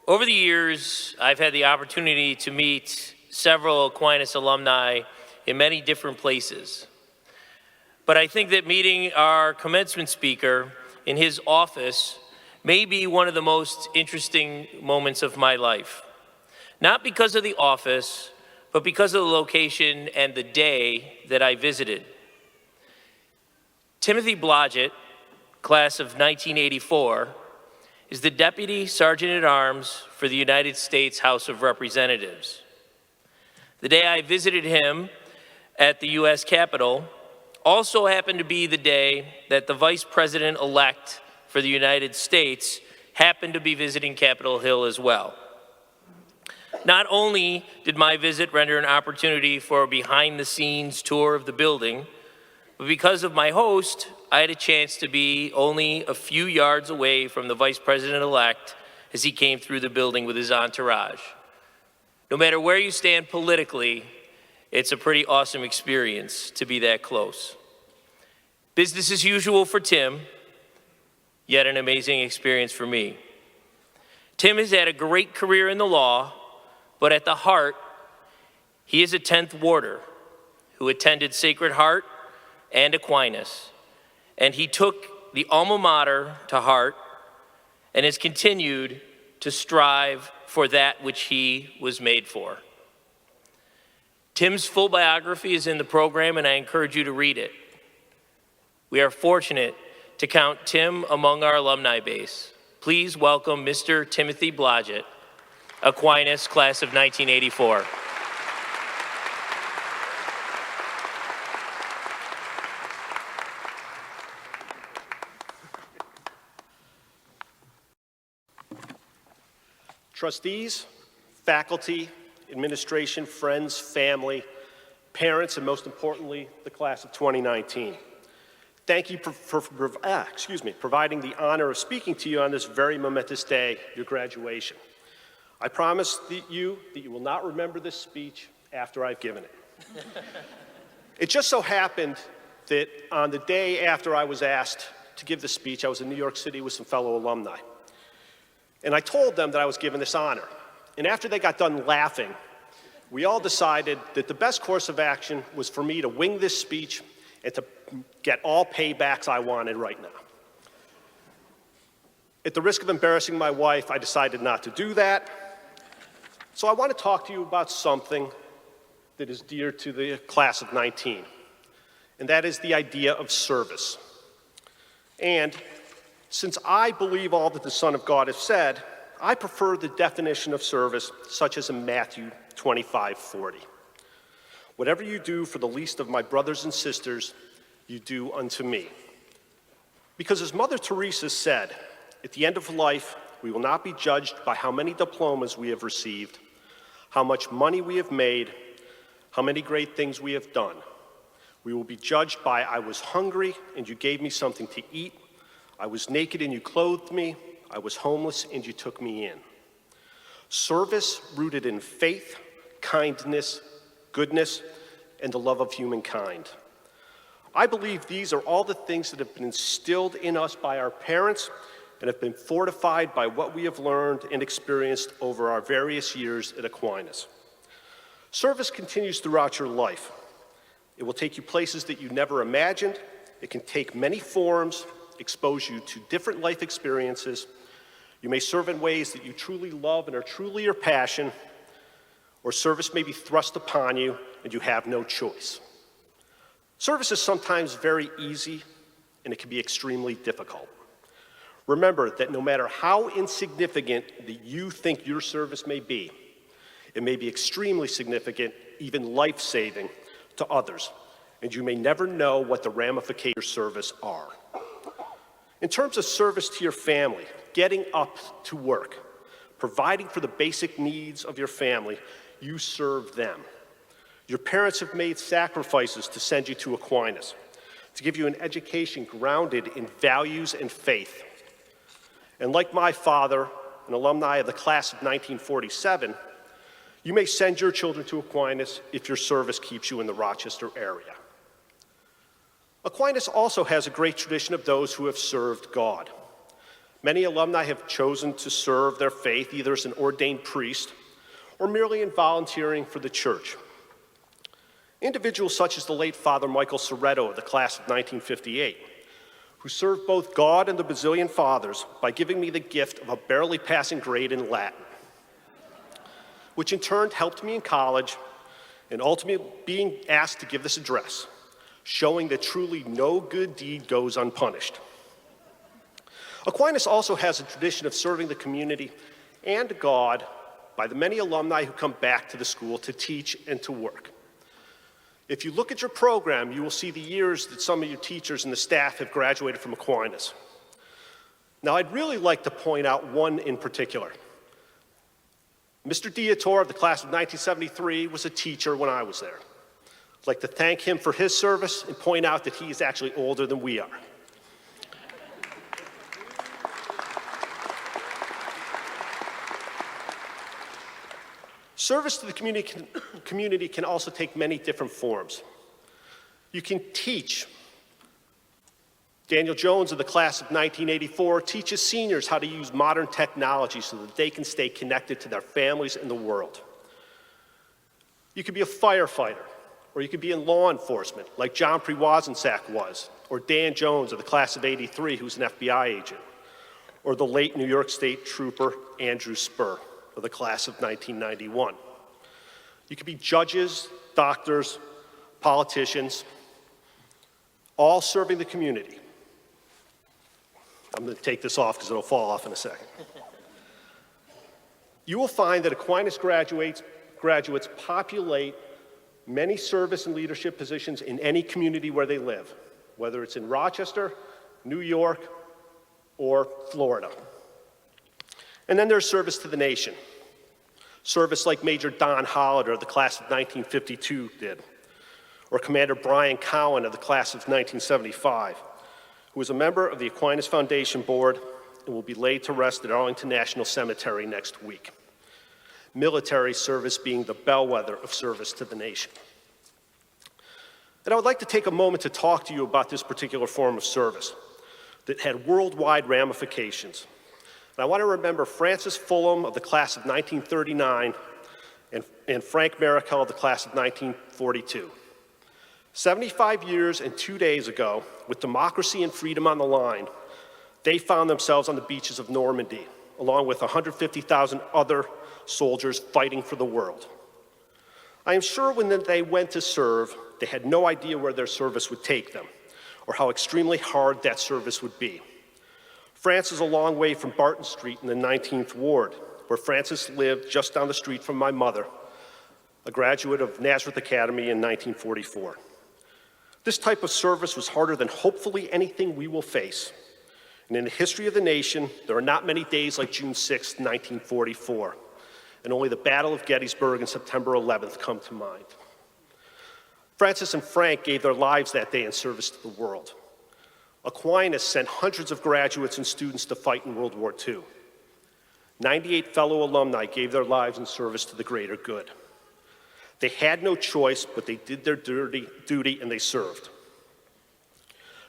Over the years, I've had the opportunity to meet several Aquinas alumni in many different places. But I think that meeting our commencement speaker in his office may be one of the most interesting moments of my life. Not because of the office, but because of the location and the day that I visited. Timothy Blodgett, class of 1984, is the Deputy Sergeant at Arms for the United States House of Representatives. The day I visited him at the U.S. Capitol also happened to be the day that the Vice President-elect for the United States happened to be visiting Capitol Hill as well. Not only did my visit render an opportunity for a behind-the-scenes tour of the building, but because of my host, I had a chance to be only a few yards away from the Vice President-elect as he came through the building with his entourage. No matter where you stand politically, it's a pretty awesome experience to be that close. Business as usual for Tim, yet an amazing experience for me. Tim has had a great career in the law, but at the heart, he is a 10th warder who attended Sacred Heart and Aquinas, and he took the alma mater to heart and has continued to strive for that which he was made for. Tim's full biography is in the program, and I encourage you to read it. We are fortunate to count Tim among our alumni base. Please welcome Mr. Timothy Blodgett, Aquinas, class of 1984. Trustees, faculty, administration, friends, family, parents, and most importantly, the class of 2019. Thank you for providing the honor of speaking to you on this very momentous day, your graduation. I promise you that you will not remember this speech after I've given it. It just so happened that on the day after I was asked to give the speech, I was in New York City with some fellow alumni. And I told them that I was given this honor. And after they got done laughing, we all decided that the best course of action was for me to wing this speech and to get all paybacks I wanted right now. At the risk of embarrassing my wife, I decided not to do that. So I want to talk to you about something that is dear to the class of 19, and that is the idea of service. And since I believe all that the Son of God has said, I prefer the definition of service such as in Matthew 25:40. Whatever you do for the least of my brothers and sisters, you do unto me. Because as Mother Teresa said, at the end of life, we will not be judged by how many diplomas we have received, how much money we have made, how many great things we have done. We will be judged by, I was hungry and you gave me something to eat. I was naked and you clothed me. I was homeless and you took me in. Service rooted in faith, kindness, goodness, and the love of humankind. I believe these are all the things that have been instilled in us by our parents and have been fortified by what we have learned and experienced over our various years at Aquinas. Service continues throughout your life. It will take you places that you never imagined. It can take many forms, expose you to different life experiences. You may serve in ways that you truly love and are truly your passion, or service may be thrust upon you and you have no choice. Service is sometimes very easy and it can be extremely difficult. Remember that no matter how insignificant that you think your service may be, it may be extremely significant, even life-saving to others, and you may never know what the ramifications of your service are. In terms of service to your family, getting up to work, providing for the basic needs of your family, you serve them. Your parents have made sacrifices to send you to Aquinas, to give you an education grounded in values and faith. And like my father, an alumni of the class of 1947, you may send your children to Aquinas if your service keeps you in the Rochester area. Aquinas also has a great tradition of those who have served God. Many alumni have chosen to serve their faith either as an ordained priest or merely in volunteering for the church. Individuals such as the late Father Michael Soretto of the class of 1958, who served both God and the Basilian Fathers by giving me the gift of a barely passing grade in Latin, which in turn helped me in college and ultimately being asked to give this address, showing that truly no good deed goes unpunished. Aquinas also has a tradition of serving the community and God by the many alumni who come back to the school to teach and to work. If you look at your program, you will see the years that some of your teachers and the staff have graduated from Aquinas. Now, I'd really like to point out one in particular. Mr. Diator of the class of 1973 was a teacher when I was there. I'd like to thank him for his service and point out that he is actually older than we are. Service to the community can also take many different forms. You can teach. Daniel Jones of the class of 1984 teaches seniors how to use modern technology so that they can stay connected to their families and the world. You could be a firefighter, or you could be in law enforcement, like John Priwazensak was, or Dan Jones of the class of 83, who's an FBI agent, or the late New York State Trooper Andrew Spur of the class of 1991. You could be judges, doctors, politicians, all serving the community. I'm going to take this off because it'll fall off in a second. You will find that Aquinas graduates populate many service and leadership positions in any community where they live, whether it's in Rochester, New York, or Florida. And then there's service to the nation. Service like Major Don Hollader of the class of 1952 did, or Commander Brian Cowan of the class of 1975, who was a member of the Aquinas Foundation Board and will be laid to rest at Arlington National Cemetery next week. Military service being the bellwether of service to the nation. And I would like to take a moment to talk to you about this particular form of service that had worldwide ramifications. And I want to remember Francis Fulham of the class of 1939 and Frank Maricel of the class of 1942. 75 years and 2 days ago, with democracy and freedom on the line, they found themselves on the beaches of Normandy, along with 150,000 other soldiers fighting for the world. I am sure when they went to serve, they had no idea where their service would take them, or how extremely hard that service would be. France is a long way from Barton Street in the 19th Ward, where Francis lived just down the street from my mother, a graduate of Nazareth Academy in 1944. This type of service was harder than hopefully anything we will face. And in the history of the nation, there are not many days like June 6, 1944, and only the Battle of Gettysburg and September 11th come to mind. Francis and Frank gave their lives that day in service to the world. Aquinas sent hundreds of graduates and students to fight in World War II. 98 fellow alumni gave their lives in service to the greater good. They had no choice, but they did their duty and they served.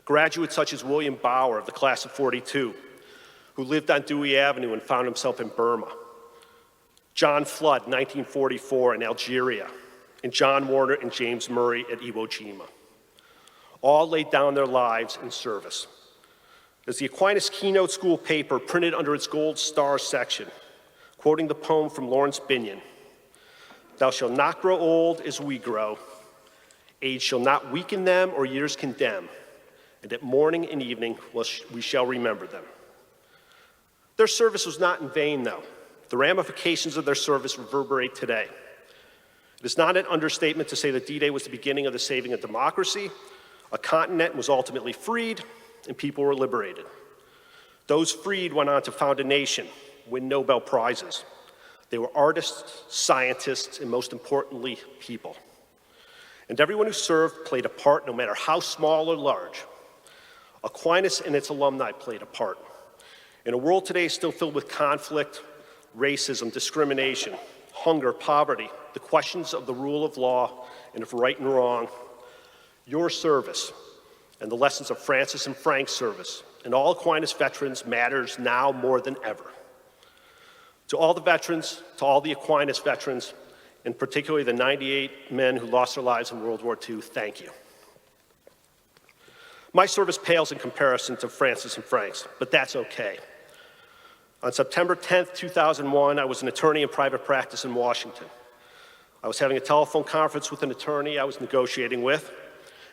Graduates such as William Bauer of the class of 42, who lived on Dewey Avenue and found himself in Burma. John Flood, 1944, in Algeria, and John Warner and James Murray at Iwo Jima. All laid down their lives in service. As the Aquinas Keynote School paper printed under its gold star section, quoting the poem from Lawrence Binion, "Thou shalt not grow old as we grow. Age shall not weaken them or years condemn. And at morning and evening we shall remember them." Their service was not in vain, though. The ramifications of their service reverberate today. It is not an understatement to say that D-Day was the beginning of the saving of democracy. A continent was ultimately freed, and people were liberated. Those freed went on to found a nation, win Nobel Prizes. They were artists, scientists, and most importantly, people. And everyone who served played a part, no matter how small or large. Aquinas and its alumni played a part. In a world today still filled with conflict, racism, discrimination, hunger, poverty, the questions of the rule of law and of right and wrong, your service and the lessons of Francis and Frank's service and all Aquinas veterans matters now more than ever. To all the veterans, to all the Aquinas veterans, and particularly the 98 men who lost their lives in World War II, thank you. My service pales in comparison to Francis and Frank's, but that's okay. On September 10th, 2001, I was an attorney in private practice in Washington. I was having a telephone conference with an attorney I was negotiating with,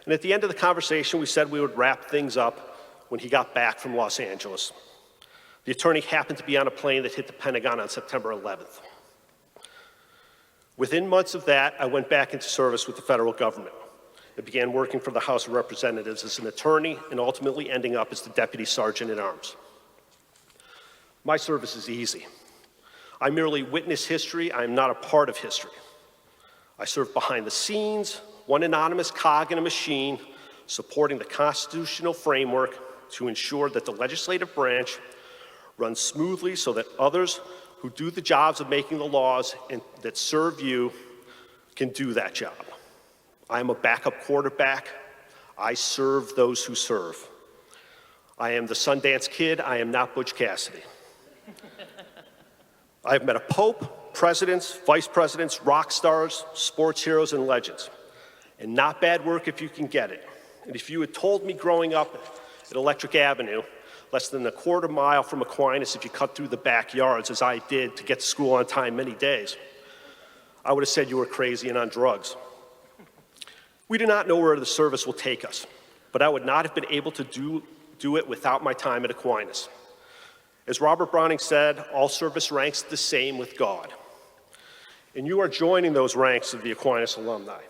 and at the end of the conversation, we said we would wrap things up when he got back from Los Angeles. The attorney happened to be on a plane that hit the Pentagon on September 11th. Within months of that, I went back into service with the federal government and began working for the House of Representatives as an attorney and ultimately ending up as the Deputy Sergeant at Arms. My service is easy. I merely witness history. I am not a part of history. I serve behind the scenes, one anonymous cog in a machine, supporting the constitutional framework to ensure that the legislative branch runs smoothly so that others who do the jobs of making the laws and that serve you can do that job. I am a backup quarterback. I serve those who serve. I am the Sundance Kid. I am not Butch Cassidy. I have met a pope, presidents, vice presidents, rock stars, sports heroes, and legends. And not bad work if you can get it. And if you had told me growing up at Electric Avenue, less than a quarter mile from Aquinas if you cut through the backyards, as I did to get to school on time many days, I would have said you were crazy and on drugs. We do not know where the service will take us, but I would not have been able to do it without my time at Aquinas. As Robert Browning said, all service ranks the same with God. And you are joining those ranks of the Aquinas alumni.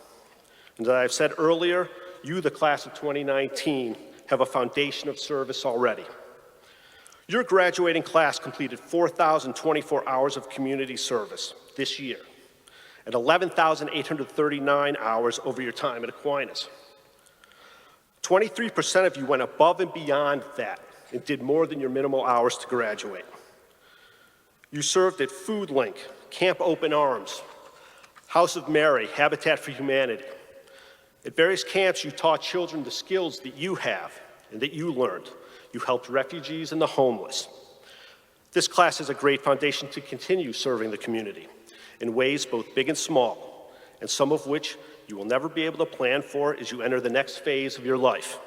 And as I've said earlier, you, the class of 2019, have a foundation of service already. Your graduating class completed 4,024 hours of community service this year, and 11,839 hours over your time at Aquinas. 23% of you went above and beyond that and did more than your minimal hours to graduate. You served at Food Link, Camp Open Arms, House of Mary, Habitat for Humanity. At various camps, you taught children the skills that you have and that you learned. You helped refugees and the homeless. This class has a great foundation to continue serving the community in ways both big and small, and some of which you will never be able to plan for as you enter the next phase of your life.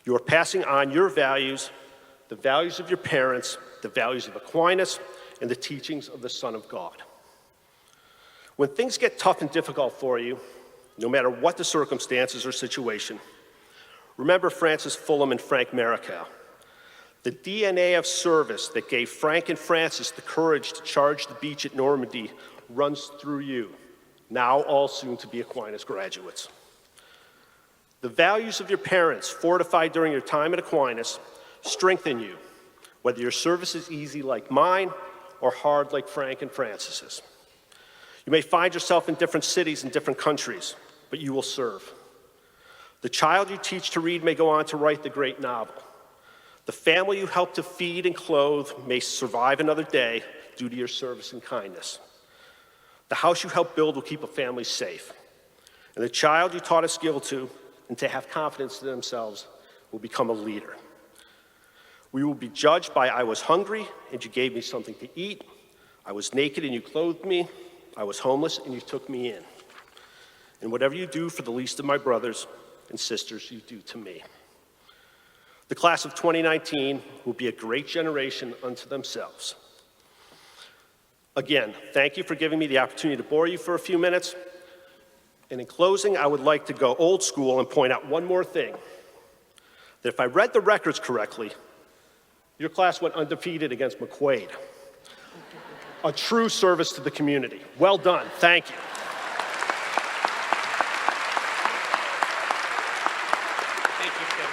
You are passing on your values, the values of your parents, the values of Aquinas, and the teachings of the Son of God. When things get tough and difficult for you, no matter what the circumstances or situation, remember Francis Fulham and Frank Maricow. The DNA of service that gave Frank and Francis the courage to charge the beach at Normandy runs through you, now all soon to be Aquinas graduates. The values of your parents, fortified during your time at Aquinas, strengthen you, whether your service is easy like mine or hard like Frank and Francis's. You may find yourself in different cities and different countries, but you will serve. The child you teach to read may go on to write the great novel. The family you help to feed and clothe may survive another day due to your service and kindness. The house you help build will keep a family safe. And the child you taught a skill to and to have confidence in themselves will become a leader. We will be judged by I was hungry and you gave me something to eat. I was naked and you clothed me. I was homeless and you took me in. And whatever you do for the least of my brothers and sisters, you do to me. The class of 2019 will be a great generation unto themselves. Again, thank you for giving me the opportunity to bore you for a few minutes. And in closing, I would like to go old school and point out one more thing. That if I read the records correctly, your class went undefeated against McQuaid. A true service to the community. Well done. Thank you. Thank you, Tim.